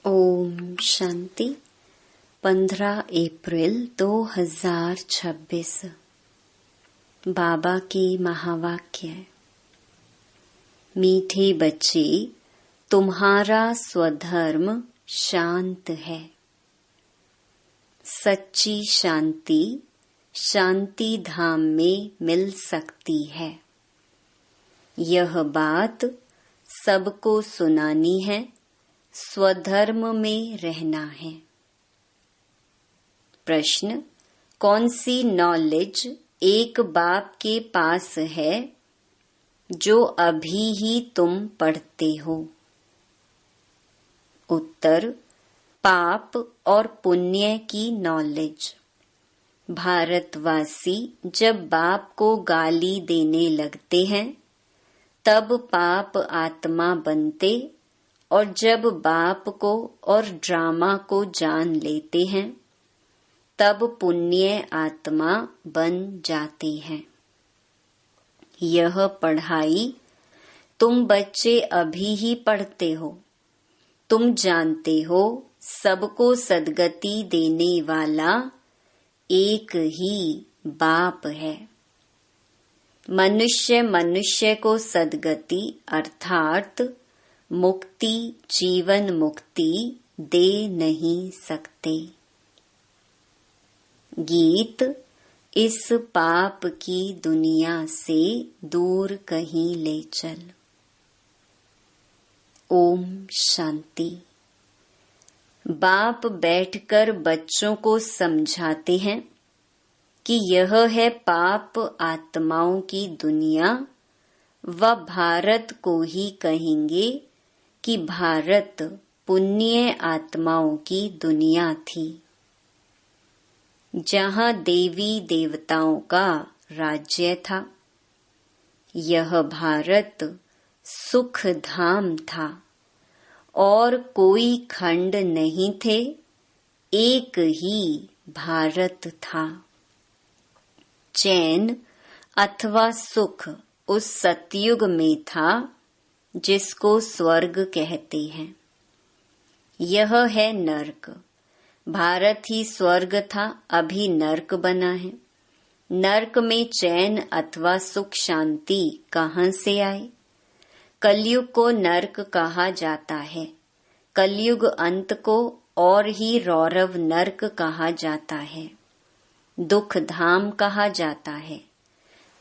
ओम शांति। 15 अप्रैल 2026। बाबा की महावाक्य। मीठे बच्चे, तुम्हारा स्वधर्म शांत है। सच्ची शांति शांति धाम में मिल सकती है। यह बात सबको सुनानी है। स्वधर्म में रहना है। प्रश्न: कौन सी नॉलेज एक बाप के पास है जो अभी ही तुम पढ़ते हो? उत्तर: पाप और पुण्य की नॉलेज। भारतवासी जब बाप को गाली देने लगते हैं तब पाप आत्मा बनते, और जब बाप को और ड्रामा को जान लेते हैं तब पुण्य आत्मा बन जाते हैं। यह पढ़ाई तुम बच्चे अभी ही पढ़ते हो। तुम जानते हो सबको सद्गति देने वाला एक ही बाप है। मनुष्य मनुष्य को सद्गति अर्थात मुक्ति, जीवन मुक्ति दे नहीं सकते। गीत: इस पाप की दुनिया से दूर कहीं ले चल। ओम शांति। बाप बैठकर बच्चों को समझाते हैं कि यह है पाप आत्माओं की दुनिया। वह भारत को ही कहेंगे कि भारत पुण्य आत्माओं की दुनिया थी, जहाँ देवी देवताओं का राज्य था। यह भारत सुख धाम था और कोई खंड नहीं थे, एक ही भारत था। चैन अथवा सुख उस सतयुग में था जिसको स्वर्ग कहते हैं। यह है नर्क। भारत ही स्वर्ग था, अभी नर्क बना है। नर्क में चैन अथवा सुख शांति कहाँ से आए? कलयुग को नर्क कहा जाता है। कलयुग अंत को और ही रौरव नर्क कहा जाता है, दुख धाम कहा जाता है।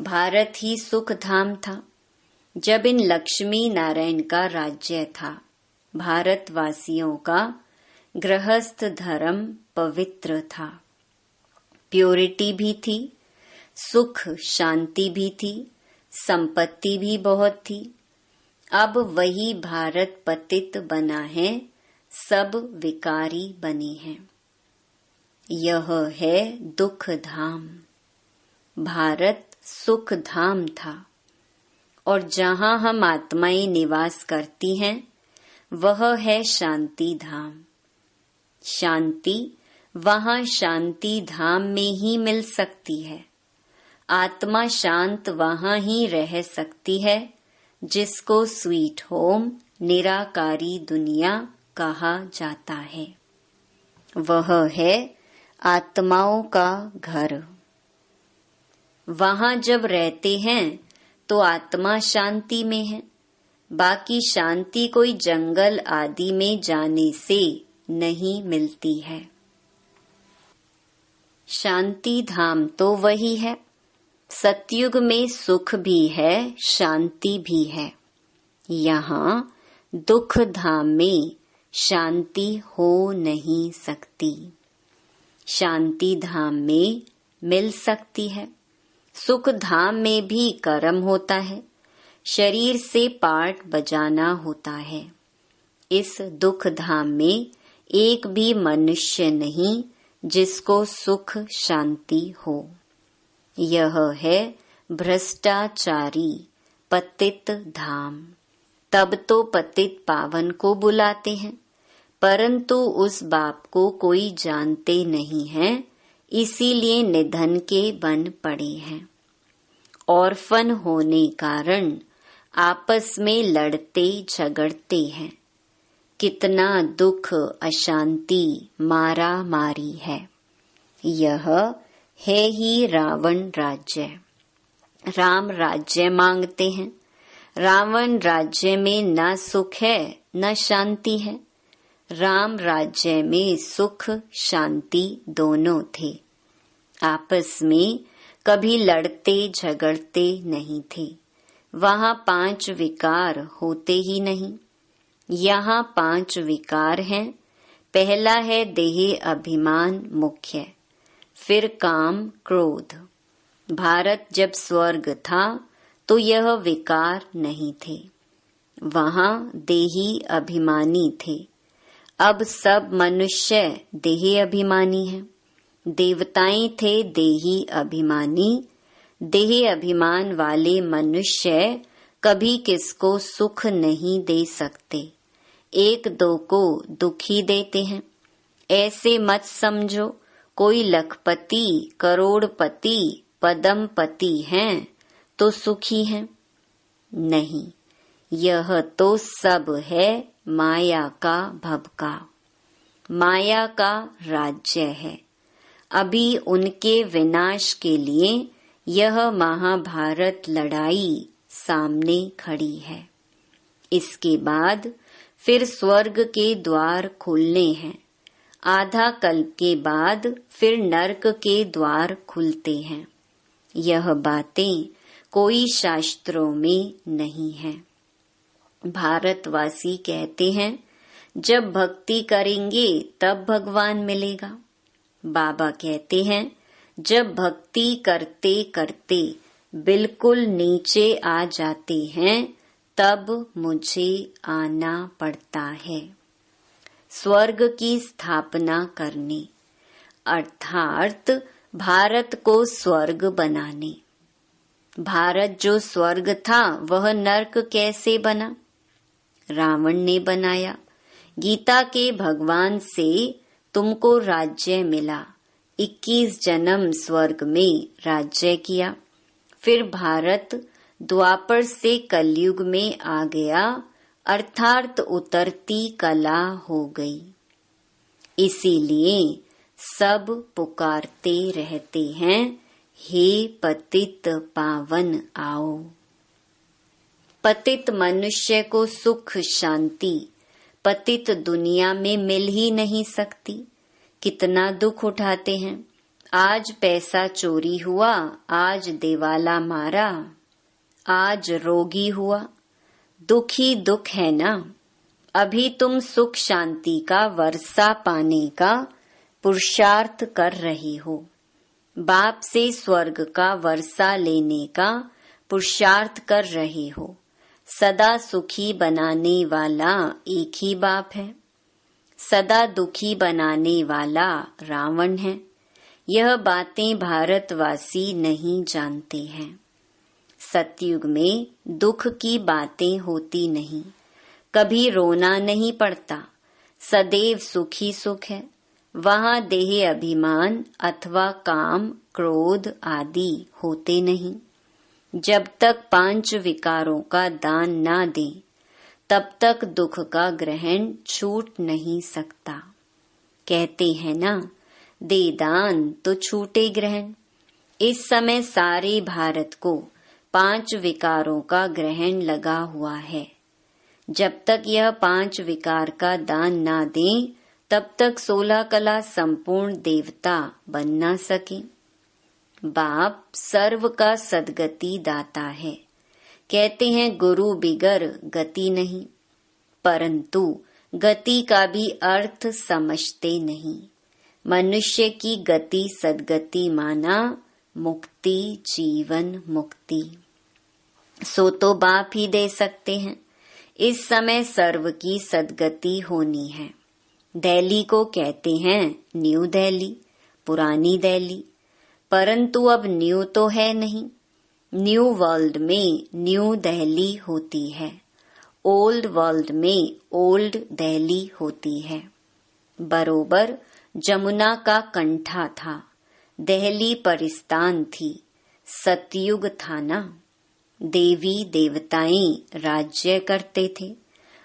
भारत ही सुख धाम था जब इन लक्ष्मी नारायण का राज्य था। भारतवासियों का गृहस्थ धर्म पवित्र था। प्योरिटी भी थी, सुख शांति भी थी, संपत्ति भी बहुत थी। अब वही भारत पतित बना है, सब विकारी बने हैं। यह है दुख धाम। भारत सुख धाम था, और जहाँ हम आत्माएं निवास करती हैं वह है शांति धाम। शांति वहाँ शांति धाम में ही मिल सकती है। आत्मा शांत वहाँ ही रह सकती है जिसको स्वीट होम, निराकारी दुनिया कहा जाता है। वह है आत्माओं का घर। वहाँ जब रहते हैं तो आत्मा शांति में है। बाकी शांति कोई जंगल आदि में जाने से नहीं मिलती है। शांति धाम तो वही है। सतयुग में सुख भी है, शांति भी है। यहाँ दुख धाम में शांति हो नहीं सकती। शांति धाम में मिल सकती है। सुख धाम में भी कर्म होता है, शरीर से पार्ट बजाना होता है। इस दुख धाम में एक भी मनुष्य नहीं जिसको सुख शांति हो। यह है भ्रष्टाचारी पतित धाम। तब तो पतित पावन को बुलाते हैं, परंतु उस बाप को कोई जानते नहीं है, इसीलिए निधन के बन पड़े हैं। ऑर्फन होने कारण आपस में लड़ते झगड़ते हैं। कितना दुख, अशांति, मारा मारी है। यह है ही रावण राज्य। राम राज्य मांगते हैं। रावण राज्य में न सुख है न शांति है। राम राज्य में सुख शांति दोनों थे। आपस में कभी लड़ते झगड़ते नहीं थे। वहाँ 5 विकार होते ही नहीं। यहाँ 5 विकार हैं। पहला है देह अभिमान मुख्य, फिर काम क्रोध। भारत जब स्वर्ग था तो यह विकार नहीं थे। वहाँ देही अभिमानी थे। अब सब मनुष्य देही अभिमानी हैं। देवताएं थे देही अभिमानी। देह अभिमान वाले मनुष्य कभी किसको सुख नहीं दे सकते, एक दो को दुखी देते हैं। ऐसे मत समझो कोई लखपति, करोड़पति, पदमपति हैं तो सुखी हैं। नहीं, यह तो सब है माया का भभका। माया का राज्य है। अभी उनके विनाश के लिए यह महाभारत लड़ाई सामने खड़ी है। इसके बाद फिर स्वर्ग के द्वार खुलने हैं। आधा कल्प के बाद फिर नरक के द्वार खुलते हैं। यह बातें कोई शास्त्रों में नहीं है। भारतवासी कहते हैं जब भक्ति करेंगे तब भगवान मिलेगा। बाबा कहते हैं जब भक्ति करते करते बिल्कुल नीचे आ जाते हैं तब मुझे आना पड़ता है स्वर्ग की स्थापना करने, अर्थात भारत को स्वर्ग बनाने। भारत जो स्वर्ग था वह नरक कैसे बना? रावण ने बनाया। गीता के भगवान से तुमको राज्य मिला। 21 जन्म स्वर्ग में राज्य किया। फिर भारत द्वापर से कलयुग में आ गया, अर्थात उतरती कला हो गई। इसीलिए सब पुकारते रहते हैं, हे पतित पावन आओ। पतित मनुष्य को सुख शांति पतित दुनिया में मिल ही नहीं सकती। कितना दुख उठाते हैं। आज पैसा चोरी हुआ, आज दिवाला मारा, आज रोगी हुआ। दुख ही दुख है ना। अभी तुम सुख शांति का वर्षा पाने का पुरुषार्थ कर रही हो। बाप से स्वर्ग का वर्षा लेने का पुरुषार्थ कर रही हो। सदा सुखी बनाने वाला एक ही बाप है। सदा दुखी बनाने वाला रावण है। यह बातें भारतवासी नहीं जानते हैं। सतयुग में दुख की बातें होती नहीं। कभी रोना नहीं पड़ता। सदैव सुखी सुख है। वहाँ देह अभिमान अथवा काम क्रोध आदि होते नहीं। जब तक 5 विकारों का दान ना दें तब तक दुख का ग्रहण छूट नहीं सकता। कहते हैं ना, दे दान तो छूटे ग्रहण। इस समय सारे भारत को 5 विकारों का ग्रहण लगा हुआ है। जब तक यह 5 विकार का दान ना दें तब तक 16 कला संपूर्ण देवता बन ना सके। बाप सर्व का सद्गति दाता है। कहते हैं गुरु बिगर गति नहीं, परंतु गति का भी अर्थ समझते नहीं। मनुष्य की गति सद्गति माना मुक्ति, जीवन मुक्ति। सो तो बाप ही दे सकते हैं। इस समय सर्व की सद्गति होनी है। दिल्ली को कहते हैं न्यू दिल्ली, पुरानी दिल्ली, परंतु अब न्यू तो है नहीं। न्यू वर्ल्ड में न्यू दिल्ली होती है, ओल्ड वर्ल्ड में ओल्ड दिल्ली होती है। बरोबर जमुना का कंठा था, दिल्ली परिस्तान थी, सतयुग था ना। देवी देवताएं राज्य करते थे।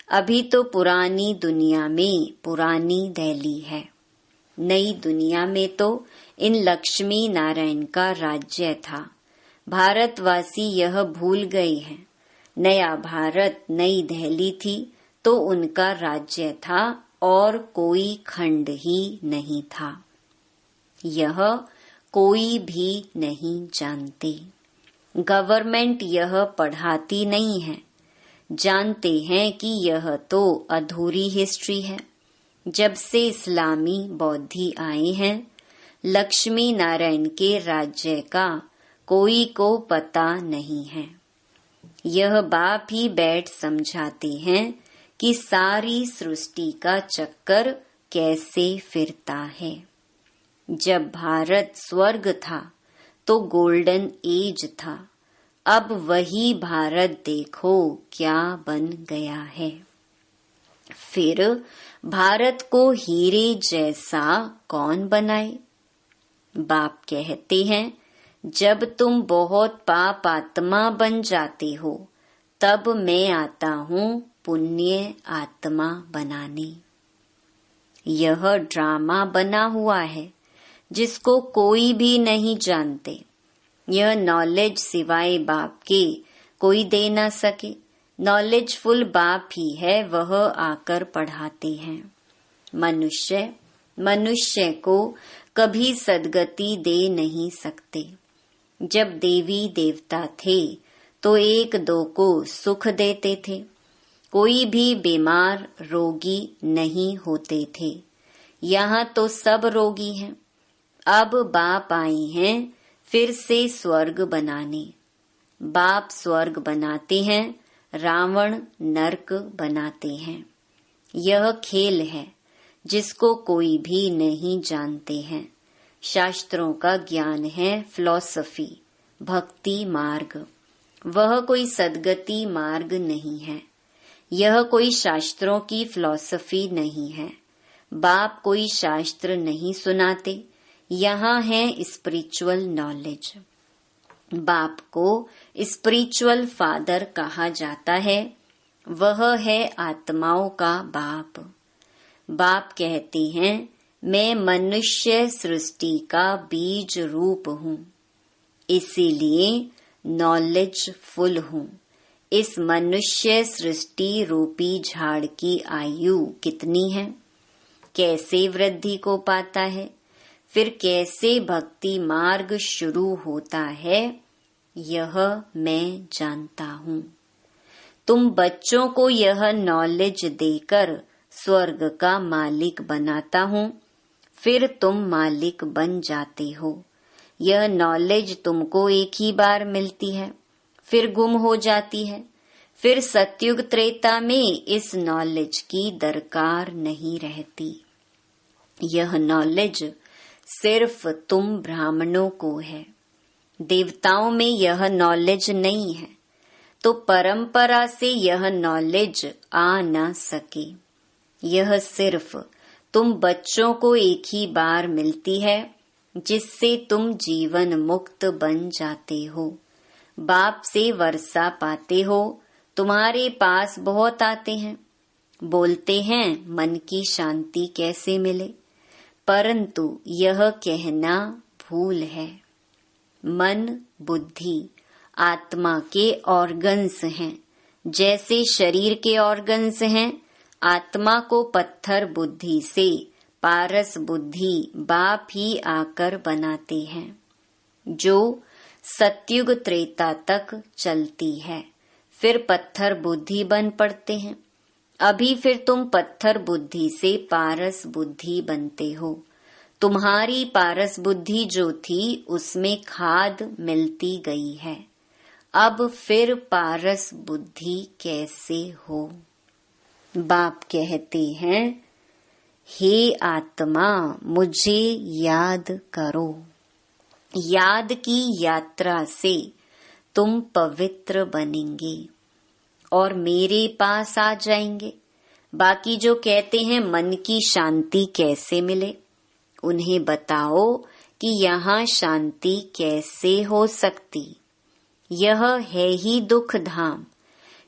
अभी तो पुरानी दुनिया में पुरानी दिल्ली है, नई दुनिया में तो इन लक्ष्मी नारायण का राज्य था। भारतवासी यह भूल गए हैं। नया भारत, नई दिल्ली थी तो उनका राज्य था और कोई खंड ही नहीं था। यह कोई भी नहीं जानते। गवर्नमेंट यह पढ़ाती नहीं है। जानते हैं कि यह तो अधूरी हिस्ट्री है। जब से इस्लामी बौद्धि आए हैं, लक्ष्मी नारायण के राज्य का कोई को पता नहीं है। यह बाप ही बैठ समझाते हैं कि सारी सृष्टि का चक्कर कैसे फिरता है। जब भारत स्वर्ग था तो गोल्डन एज था। अब वही भारत देखो क्या बन गया है। फिर भारत को हीरे जैसा कौन बनाए? बाप कहते हैं, जब तुम बहुत पाप आत्मा बन जाते हो तब मैं आता हूँ पुण्य आत्मा बनाने। यह ड्रामा बना हुआ है जिसको कोई भी नहीं जानते। यह नॉलेज सिवाय बाप के कोई दे ना सके। नॉलेजफुल बाप ही है, वह आकर पढ़ाते हैं। मनुष्य को कभी सदगति दे नहीं सकते। जब देवी देवता थे तो एक दो को सुख देते थे। कोई भी बीमार रोगी नहीं होते थे। यहाँ तो सब रोगी हैं। अब बाप आए हैं फिर से स्वर्ग बनाने। बाप स्वर्ग बनाते हैं, रावण नरक बनाते हैं। यह खेल है जिसको कोई भी नहीं जानते हैं। शास्त्रों का ज्ञान है फिलॉसफी, भक्ति मार्ग। वह कोई सदगति मार्ग नहीं है। यह कोई शास्त्रों की फिलॉसफी नहीं है। बाप कोई शास्त्र नहीं सुनाते। यहाँ है स्पिरिचुअल नॉलेज। बाप को स्पिरिचुअल फादर कहा जाता है। वह है आत्माओं का बाप। बाप कहते हैं, मैं मनुष्य सृष्टि का बीज रूप हूँ, इसीलिए नॉलेजफुल हूँ। इस मनुष्य सृष्टि रूपी झाड़ की आयु कितनी है? कैसे वृद्धि को पाता है? फिर कैसे भक्ति मार्ग शुरू होता है? यह मैं जानता हूँ। तुम बच्चों को यह नॉलेज देकर स्वर्ग का मालिक बनाता हूँ, फिर तुम मालिक बन जाते हो। यह नॉलेज तुमको एक ही बार मिलती है, फिर गुम हो जाती है। फिर सतयुग त्रेता में इस नॉलेज की दरकार नहीं रहती। यह नॉलेज सिर्फ तुम ब्राह्मणों को है। देवताओं में यह नॉलेज नहीं है, तो परंपरा से यह नॉलेज आ न सके। यह सिर्फ तुम बच्चों को एक ही बार मिलती है, जिससे तुम जीवन मुक्त बन जाते हो। बाप से वर्षा पाते हो। तुम्हारे पास बहुत आते हैं, बोलते हैं मन की शांति कैसे मिले, परंतु यह कहना भूल है। मन, बुद्धि आत्मा के ऑर्गन्स हैं। जैसे शरीर के ऑर्गन्स हैं, आत्मा को पत्थर बुद्धि से पारस बुद्धि बाप ही आकर बनाते हैं, जो सतयुग त्रेता तक चलती है। फिर पत्थर बुद्धि बन पड़ते हैं। अभी फिर तुम पत्थर बुद्धि से पारस बुद्धि बनते हो। तुम्हारी पारस बुद्धि जो थी उसमें खाद मिलती गई है। अब फिर पारस बुद्धि कैसे हो? बाप कहते हैं, हे आत्मा मुझे याद करो। याद की यात्रा से तुम पवित्र बनेंगे और मेरे पास आ जाएंगे। बाकी जो कहते हैं मन की शांति कैसे मिले, उन्हें बताओ कि यहाँ शांति कैसे हो सकती। यह है ही दुख धाम।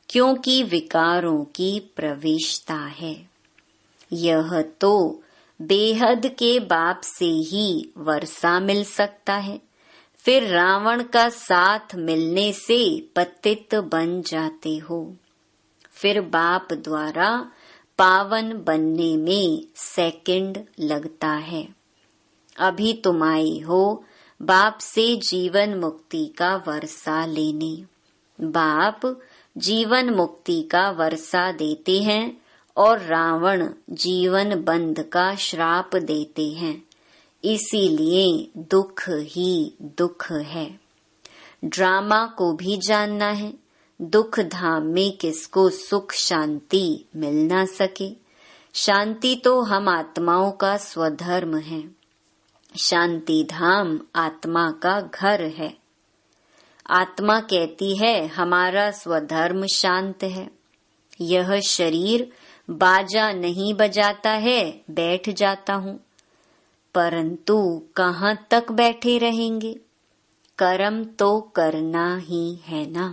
क्योंकि विकारों की प्रवेशता है। यह तो बेहद के बाप से ही वर्षा मिल सकता है, फिर रावण का साथ मिलने से पतित बन जाते हो। फिर बाप द्वारा पावन बनने में सेकंड लगता है। अभी तुम आए हो बाप से जीवन मुक्ति का वर्षा लेने। बाप जीवन मुक्ति का वर्षा देते हैं और रावण जीवन बंध का श्राप देते हैं, इसीलिए दुख ही दुख है। ड्रामा को भी जानना है। दुख धाम में किसको सुख शांति मिल ना सके। शांति तो हम आत्माओं का स्वधर्म है। शांति धाम आत्मा का घर है। आत्मा कहती है हमारा स्वधर्म शांत है। यह शरीर बाजा नहीं बजाता है, बैठ जाता हूँ, परंतु कहाँ तक बैठे रहेंगे। कर्म तो करना ही है ना।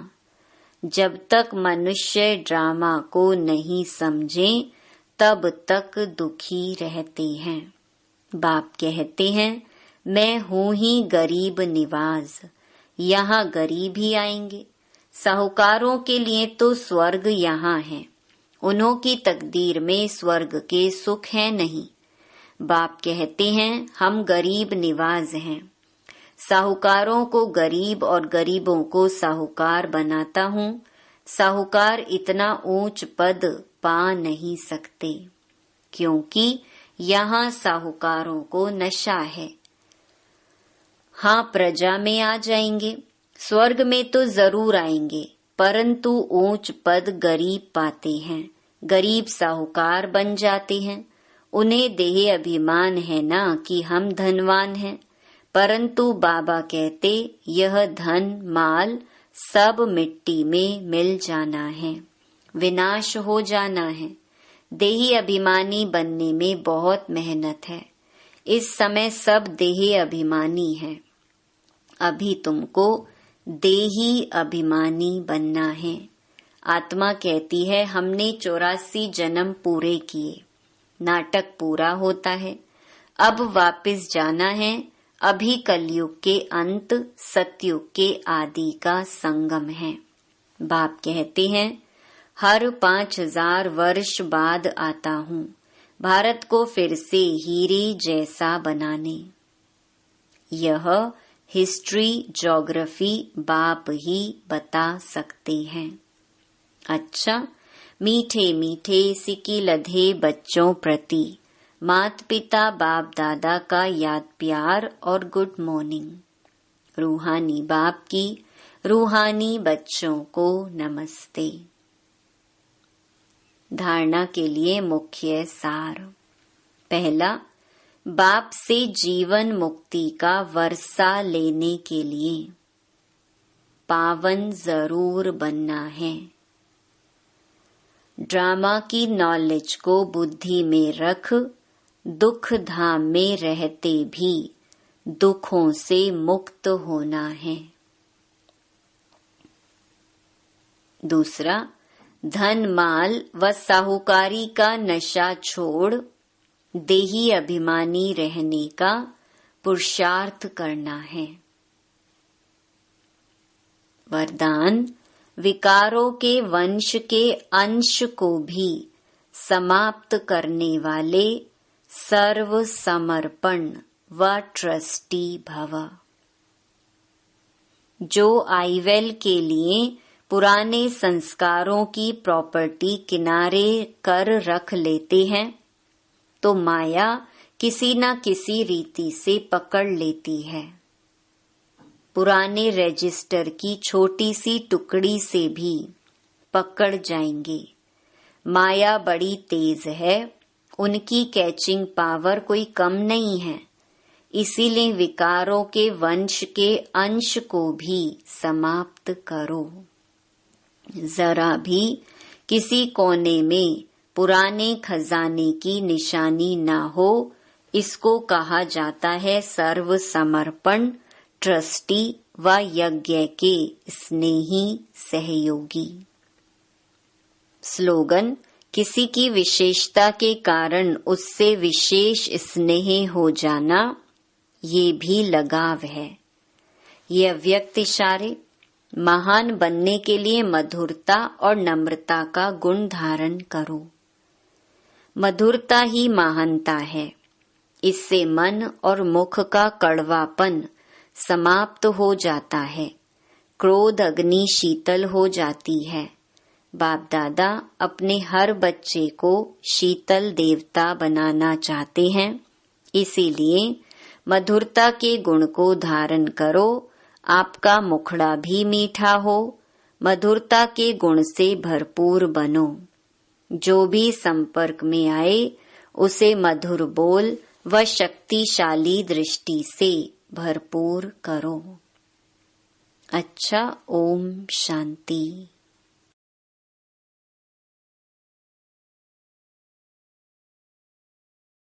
जब तक मनुष्य ड्रामा को नहीं समझे तब तक दुखी रहते हैं। बाप कहते हैं मैं हूँ ही गरीब निवाज, यहाँ गरीब ही आएंगे। साहूकारों के लिए तो स्वर्ग यहाँ है, उन्हों की तकदीर में स्वर्ग के सुख है नहीं। बाप कहते हैं हम गरीब निवाज हैं। साहूकारों को गरीब और गरीबों को साहूकार बनाता हूँ। साहूकार इतना ऊंच पद पा नहीं सकते, क्योंकि यहाँ साहूकारों को नशा है। हाँ, प्रजा में आ जाएंगे, स्वर्ग में तो जरूर आएंगे, परंतु ऊंच पद गरीब पाते हैं। गरीब साहूकार बन जाते हैं। उन्हें देह अभिमान है ना कि हम धनवान हैं, परंतु बाबा कहते यह धन माल सब मिट्टी में मिल जाना है, विनाश हो जाना है। देही अभिमानी बनने में बहुत मेहनत है। इस समय सब देही अभिमानी है। अभी तुमको देही अभिमानी बनना है। आत्मा कहती है हमने 84 जन्म पूरे किए, नाटक पूरा होता है, अब वापस जाना है। अभी कलयुग के अंत, सतयुग के आदि का संगम है। बाप कहते हैं हर 5000 वर्ष बाद आता हूँ भारत को फिर से हीरे जैसा बनाने। यह हिस्ट्री ज्योग्राफी बाप ही बता सकते हैं। अच्छा, मीठे मीठे सिकी लधे बच्चों प्रति मात पिता बाप दादा का याद प्यार और गुड मॉर्निंग। रूहानी बाप की रूहानी बच्चों को नमस्ते। धारणा के लिए मुख्य सार। पहला, बाप से जीवन मुक्ति का वर्षा लेने के लिए पावन जरूर बनना है। ड्रामा की नॉलेज को बुद्धि में रख दुख धाम में रहते भी दुखों से मुक्त होना है। दूसरा, धन माल व साहूकारी का नशा छोड़ देही अभिमानी रहने का पुरुषार्थ करना है। वरदान, विकारों के वंश के अंश को भी समाप्त करने वाले सर्व समर्पण व ट्रस्टी भव। जो आईवेल के लिए पुराने संस्कारों की प्रॉपर्टी किनारे कर रख लेते हैं तो माया किसी न किसी रीति से पकड़ लेती है। पुराने रजिस्टर की छोटी सी टुकड़ी से भी पकड़ जाएंगे। माया बड़ी तेज है, उनकी कैचिंग पावर कोई कम नहीं है। इसीलिए विकारों के वंश के अंश को भी समाप्त करो। जरा भी किसी कोने में पुराने खजाने की निशानी ना हो, इसको कहा जाता है सर्व समर्पण, ट्रस्टी व यज्ञ के स्नेही सहयोगी। स्लोगन: किसी की विशेषता के कारण उससे विशेष स्नेह हो जाना, ये भी लगाव है। ये अव्यक्त इशारे: महान बनने के लिए मधुरता और नम्रता का गुण धारण करो। मधुरता ही महानता है। इससे मन और मुख का कड़वापन समाप्त हो जाता है। क्रोध अग्नि शीतल हो जाती है। बाप दादा अपने हर बच्चे को शीतल देवता बनाना चाहते हैं। इसीलिए मधुरता के गुण को धारण करो। आपका मुखड़ा भी मीठा हो। मधुरता के गुण से भरपूर बनो। जो भी संपर्क में आए उसे मधुर बोल व शक्तिशाली दृष्टि से भरपूर करो। अच्छा, ओम शांति।